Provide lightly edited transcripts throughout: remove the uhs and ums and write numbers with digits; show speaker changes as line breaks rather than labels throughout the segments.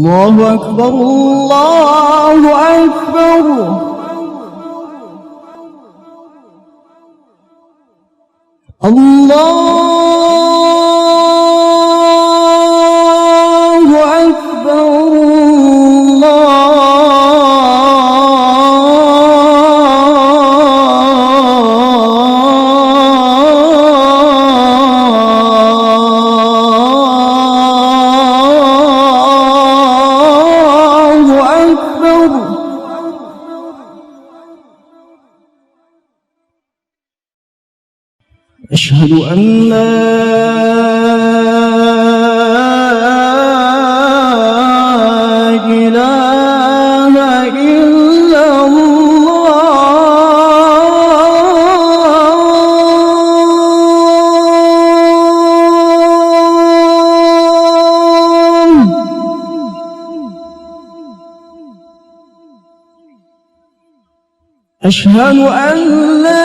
الله أكبر الله أكبر الله أشهد أن لا إله إلا الله أشهد أن لا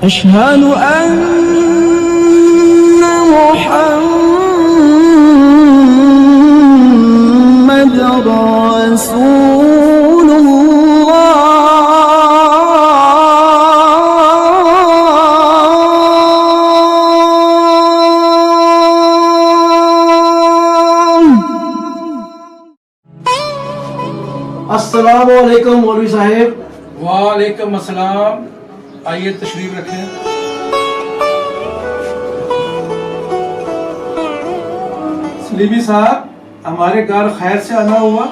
أشهد أن محمد رسول
السلام علیکم مولوی صاحب۔
وعلیکم السلام، آئیے تشریف رکھیں۔ سلیمی صاحب، ہمارے گھر خیر سے آنا ہوا؟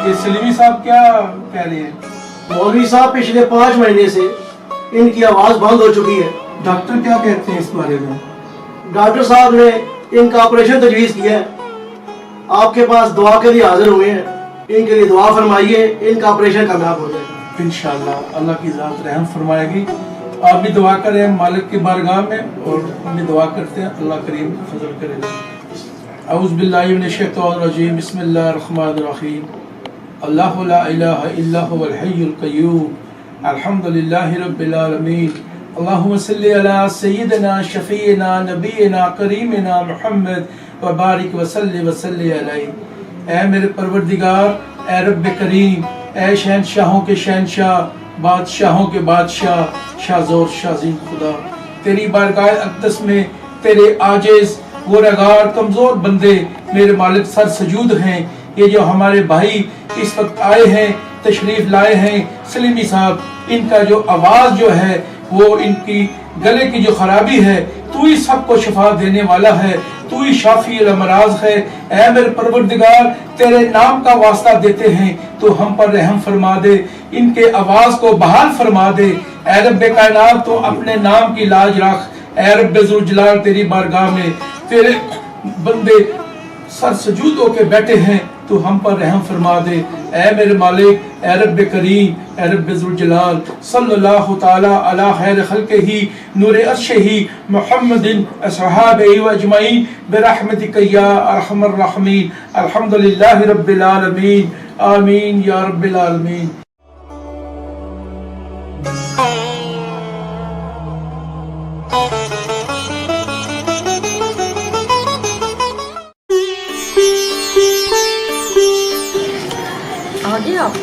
یہ سلیمی صاحب کیا کہہ رہے ہیں؟
مولوی صاحب پچھلے 5 مہینے سے ان کی آواز بند ہو چکی ہے۔
ڈاکٹر کیا کہتے ہیں اس بارے میں؟
ڈاکٹر صاحب نے ان کا آپریشن تجویز کیا ہے، آپ کے پاس دعا کے لیے حاضر ہوئے ہیں، ان کے لیے دعا فرمائیے، ان کا آپریشن کامیاب ہو جائے۔
انشاءاللہ اللہ کی ذات رحم فرمائے گی۔ آپ بھی دعا کریں مالک کی بارگاہ میں، اور ہم بھی دعا کرتے ہیں اللہ کریم فضل کرے گا۔ اعوذ باللہ من الشیطان الرجیم، بسم اللہ الرحمن الرحیم۔ اللہ لا الہ الا هو الحی القیوم، الحمد للہ رب العالمین، اللہم صلی علی سیدنا شفیعنا نبینا کریمنا محمد وبارک وسلم علیہ۔ اے میرے پروردگار، اے رب کریم، اے شہنشاہوں کے شہنشاہ، بادشاہوں کے بادشاہ، شاہ زور شاہ عظیم خدا، تیری بارگاہ اقدس میں تیرے عاجز گنہگار کمزور بندے میرے مالک سر سجود ہیں۔ یہ جو ہمارے بھائی اس وقت آئے ہیں، تشریف لائے ہیں، سلیمی صاحب، ان کا جو آواز جو ہے، وہ ان کی گلے کی جو خرابی ہے، تو ہی سب کو شفا دینے والا ہے، تو ہی شافی الامراض ہے۔ اے میرے پروردگار، تیرے نام کا واسطہ دیتے ہیں تو ہم پر رحم فرما دے، ان کے آواز کو بحال فرما دے۔ اے رب کائنات، تو اپنے نام کی لاج رکھ۔ اے رب ذوالجلال، تیری بارگاہ میں تیرے بندے سر سجود ہو کے بیٹھے ہیں، تو ہم پر رحم فرما دے۔ اے میرے مالک، اے رب کریم، اے رب ذوالجلال، صلی اللہ تعالی علی خیر خلقہ نور عرشہ محمد اصحابہ و اجمعین برحمتک یا ارحم الراحمین، الحمد للہ رب العالمین، آمین یا رب العالمین۔
آگے آپ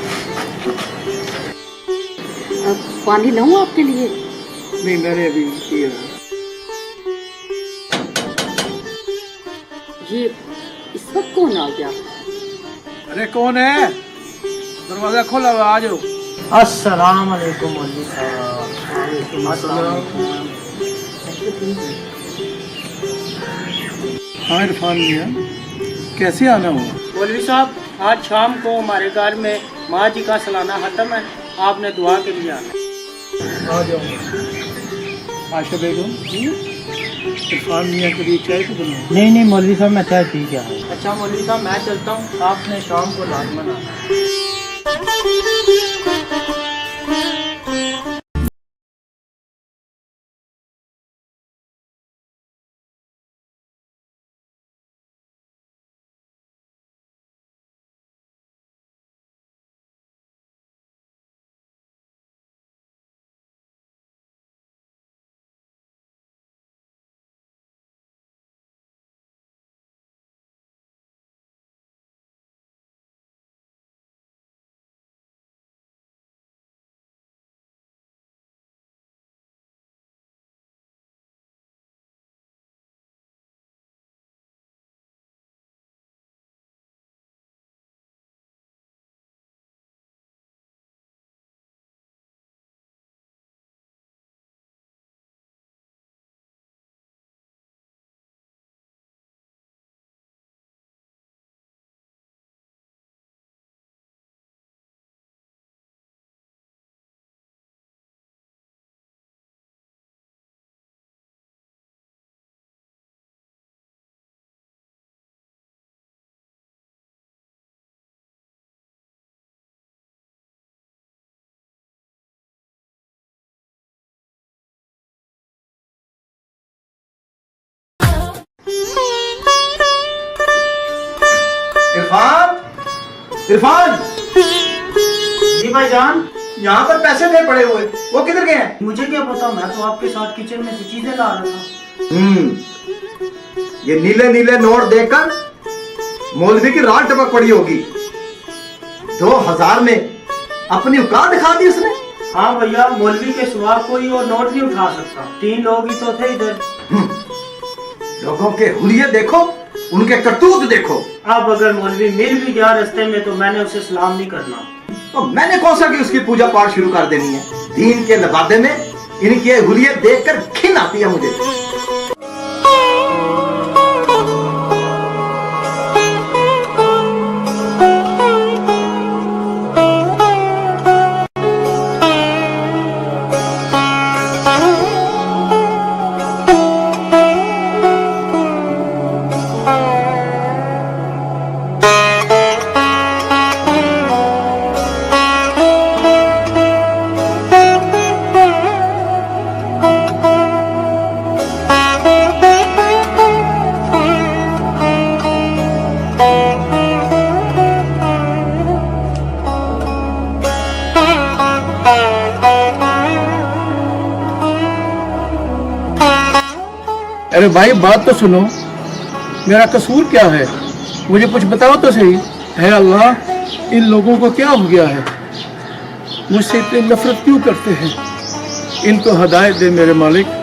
پانی لاؤں آپ کے لیے؟
نہیں، میں نے ابھی کیا۔
یہ اس وقت کون آ گیا؟
ارے کون ہے؟ دروازہ کھولا ہوا، آ جاؤ۔
السلام علیکم مولوی صاحب۔
ہاں عرفان میاں، کیسے آنا ہوا؟
مولوی صاحب، آج شام کو ہمارے گھر میں ماں جی کا سالانہ ختم ہے، آپ نے دعا کے لیے آنا۔
आ जाओ। आशा बेगम इरफान मियाँ के लिए चाय तो बनाओ।
नहीं नहीं मौलवी साहब मैं चाय पी गया।
अच्छा मौलवी साहब मैं चलता हूँ, आपने शाम को लाजमन आना।
इरफान, इरफान,
जी भाईजान।
यहाँ पर पैसे थे पड़े हुए, वो किधर गए हैं?
मुझे क्या पता, मैं तो आपके साथ किचन में से चीजें ला रहा था।
ये नीले नीले नोट देखकर मौलवी की रात टपक पड़ी होगी। 2000 में अपनी औकात दिखा दी उसने।
हाँ भैया, मौलवी के सिवा कोई और नोट नहीं उठा सकता। 3 लोग ही तो थे इधर।
लोगों के हुलिये देखो, उनके करतूत देखो।
अब अगर मौलवी मिल भी गया रास्ते में तो मैंने उसे सलाम नहीं करना।
तो मैंने कौन सा कि उसकी पूजा पाठ शुरू कर देनी है? दीन के लबादे में इनके हुलिये देखकर घिन आती है मुझे।
अरे भाई बात तो सुनो, मेरा कसूर क्या है? मुझे कुछ बताओ तो सही। है अल्लाह, इन लोगों को क्या हो गया है? मुझसे इतनी नफरत क्यों करते हैं? इनको हदायत दे मेरे मालिक।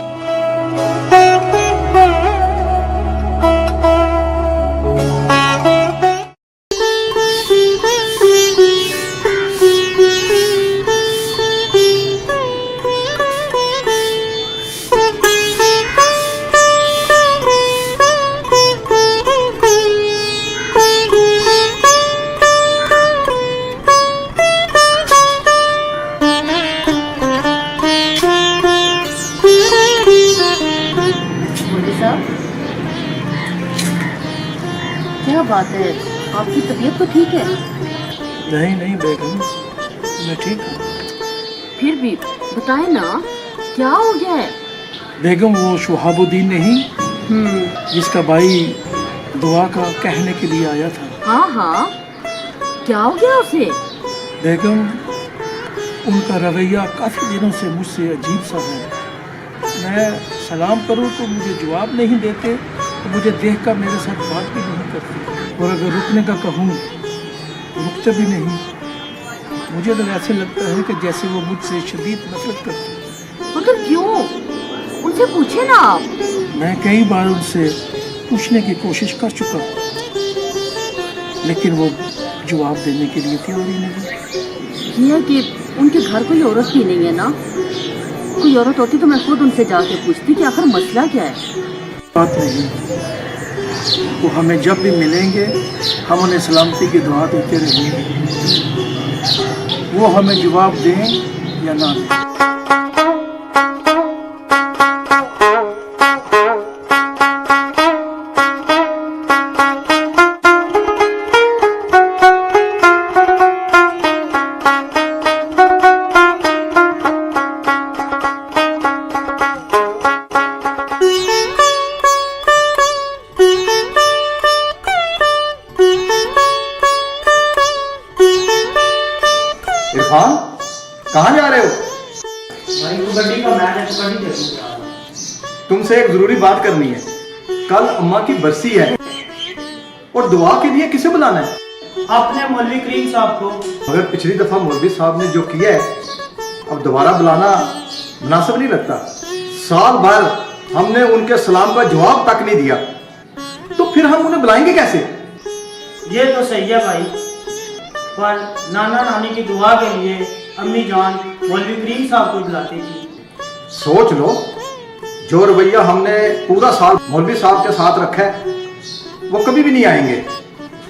क्या बात है, आपकी तबीयत तो ठीक है?
नहीं नहीं बेगम, मैं ठीक हूँ।
फिर भी बताए ना, क्या हो गया है?
बेगम वो शुहाबुद्दीन नहीं, जिसका भाई दुआ का कहने के लिए आया था।
हाँ हाँ, क्या हो गया उसे?
बेगम उनका रवैया काफ़ी दिनों से मुझसे अजीब सा है। मैं सलाम करूं तो मुझे जवाब नहीं देते, तो मुझे देख कर मेरे साथ बात भी नहीं करते, और अगर रुकने का कहूँ रुकते भी नहीं। मुझे तो ऐसे लगता है कि जैसे वो मुझसे शदीद नफरत करते हैं।
मगर क्यों? उनसे पूछे ना आप।
मैं कई बार उनसे पूछने की कोशिश कर चुका हूँ, लेकिन वो जवाब देने के लिए तैयार ही नहीं।
ये कि उनके घर कोई औरत भी नहीं है ना? कोई औरत होती तो मैं खुद उनसे जाके पूछती कि आखिर मसला क्या है।
बात नहीं, वो हमें जब भी मिलेंगे हम उन्हें सलामती की दुआ देते रहेंगे, वो हमें जवाब दें या ना दें।
इरफान, कहाँ जा रहे हो?
भाई कबड्डी का मैच है, कबड्डी देखने जा रहा हूँ।
तुमसे एक जरूरी बात करनी है। कल अम्मा की बरसी है और दुआ के लिए किसे बुलाना है?
अपने मौलवी करीम साहब को।
मगर पिछली दफा मौलवी साहब ने जो किया है, अब दोबारा बुलाना मुनासिब नहीं लगता। साल भर हमने उनके सलाम का जवाब तक नहीं दिया, तो फिर हम उन्हें बुलाएंगे कैसे?
ये तो सही है भाई, पर नाना नानी की दुआ के लिए अम्मी जान मौलवी करीम साहब को बुलाती थी।
सोच लो, जो रवैया हमने पूरा साल मौलवी साहब के साथ रखा है, वो कभी भी नहीं आएंगे।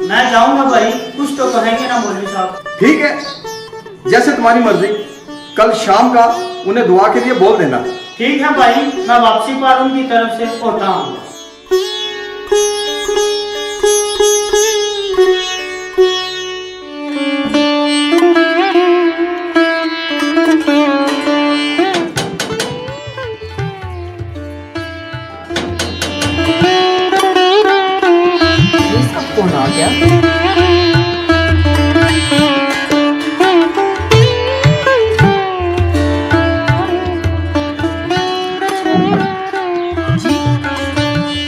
मैं जाऊंगा भाई, कुछ तो कहेंगे ना मौलवी साहब।
ठीक है, जैसे तुम्हारी मर्जी। कल शाम का उन्हें दुआ के लिए बोल देना।
ठीक है भाई, मैं वापसी पर उनकी तरफ से होता हूँ।
इसका फोन आ गया।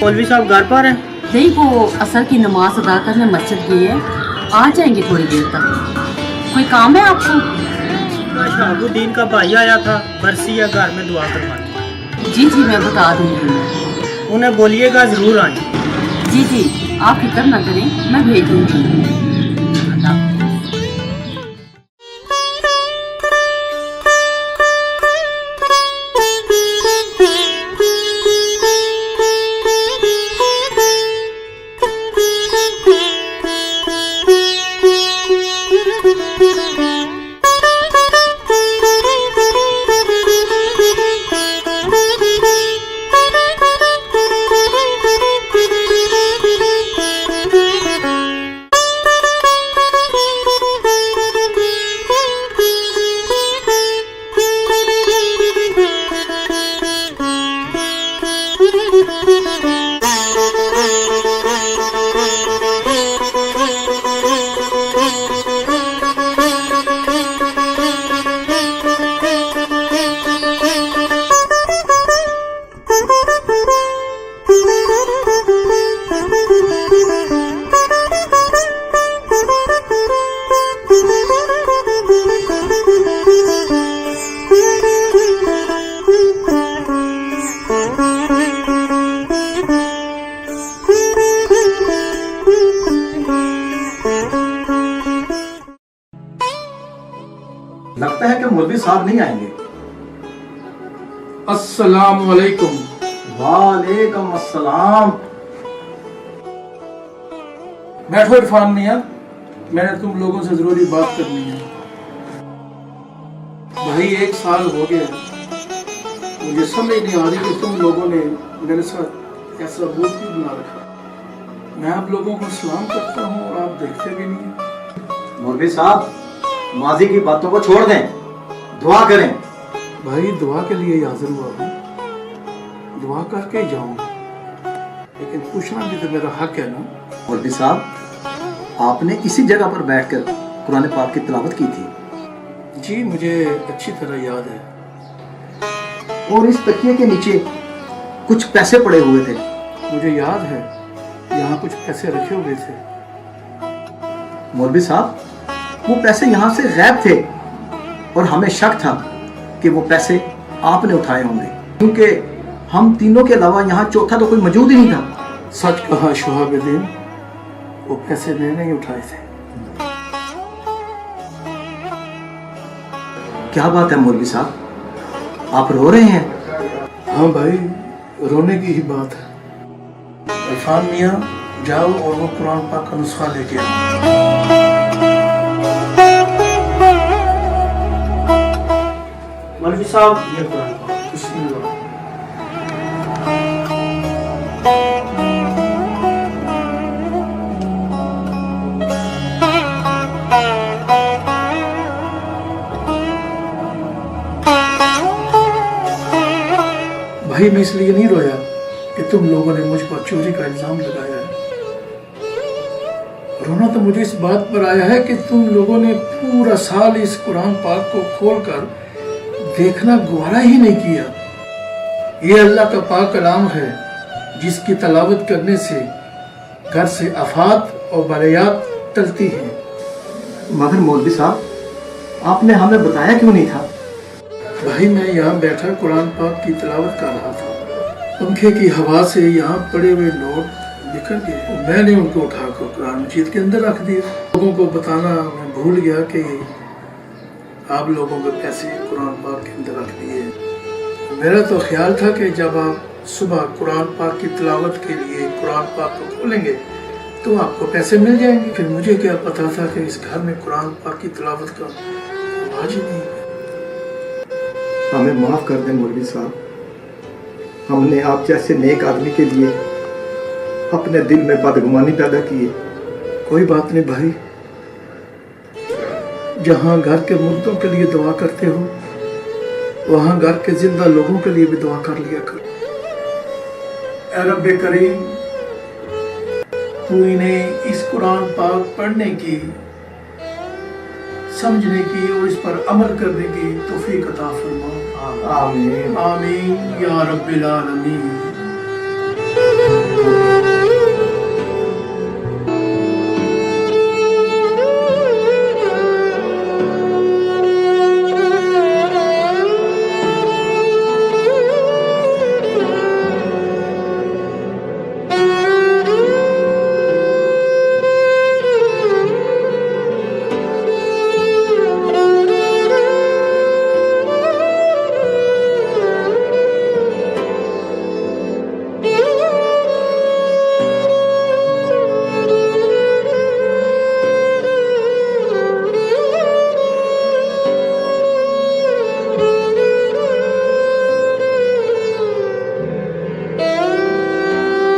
मौलवी साहब घर पर हैं?
नहीं, वो असर की नमाज अदा करने मस्जिद गई है, आ जाएंगे थोड़ी देर तक। कोई काम है आपको?
शहाबुद्दीन का भाई आया था, बरसी है, घर में दुआ करवानी।
जी जी, मैं बता दूंगी।
उन्हें बोलिएगा जरूर आए।
जी जी, आप फिक्र न करें, मैं भेज दूंगी। अल्लाह हाफ़िज़।
लगता है कि मौलवी साहब नहीं आएंगे।
अस्सलाम वालेकुम।
वालेकुम अस्सलाम।
बैठो इरफान मियां, मैंने तुम लोगों से जरूरी बात करनी है। भाई 1 साल हो गया, मुझे समझ नहीं आ रही कि तुम लोगों ने मेरे साथ ऐसा बोझ क्यों बना रखा। मैं आप लोगों को सलाम करता हूँ और आप देखते भी नहीं।
मौलवी साहब, माजी की बातों को छोड़ दें, दुआ करें।
भाई दुआ के लिए हाजिर हुआ हूँ, दुआ करके ही जाऊंगा, लेकिन पूछना भी तो मेरा हक है ना।
मौलवी साहब, आपने इसी जगह पर बैठकर कुरान पाक की तिलावत की थी।
जी मुझे अच्छी तरह याद है।
और इस तकिए के नीचे कुछ पैसे पड़े हुए थे।
मुझे याद है, यहाँ कुछ पैसे रखे हुए थे।
मौलवी साहब, वो पैसे यहाँ से गायब थे और हमें शक था कि वो पैसे आपने उठाए होंगे, क्योंकि हम तीनों के अलावा यहाँ चौथा तो कोई मौजूद ही नहीं था।
सच कहा शहाबुद्दीन, वो पैसे मैंने ही उठाए थे।
क्या बात है मौलवी साहब, आप रो रहे हैं?
हाँ भाई, रोने की ही बात है। इरफान मियाँ, जाओ और वो कुरान पाक का नुस्खा लेके आओ।
मौलवी साहब, ये कुरान पाक।
भाई मैं इसलिए नहीं रोया कि तुम लोगों ने मुझ पर चोरी का इल्जाम लगाया है। रोना तो मुझे इस बात पर आया है कि तुम लोगों ने पूरा साल इस कुरान पाक को खोलकर देखना गवारा ही नहीं किया। ये अल्लाह का पाक कलाम है जिसकी तलावत करने से घर से आफात और बलियात टलती हैं।
मगर मौलवी साहब, आपने हमें बताया क्यों नहीं था?
भाई मैं यहाँ बैठा कुरान पाक की तलावत कर रहा था, पंखे की हवा से यहाँ पड़े हुए नोट बिखर गए। मैंने उनको उठाकर कुरान मजीद के अंदर रख दिया। लोगों को बताना मैं भूल गया कि आप लोगों के पैसे कुरान पाक के अंदर रख दिए। मेरा तो ख्याल था कि जब आप सुबह कुरान पाक की तिलावत के लिए कुरान पाक को खोलेंगे तो आपको पैसे मिल जाएंगे। फिर मुझे क्या पता था कि इस घर में कुरान पाक की तिलावत का आवाज ही नहीं है।
हमें माफ़ कर दें मौलवी साहब, हमने आप जैसे नेक आदमी के लिए अपने दिल में बदगुमानी पैदा की है।
कोई बात नहीं भाई, जहाँ घर के मुर्दों के लिए दुआ करते हो वहाँ घर के जिंदा लोगों के लिए भी दुआ कर लिया करो। ऐ रब्बे करीम, तू इन्हें इस कुरान पाक पढ़ने की, समझने की और इस पर अमल करने की तौफीक अता फरमा।
आमीन
आमीन या रब्बिल आलमीन।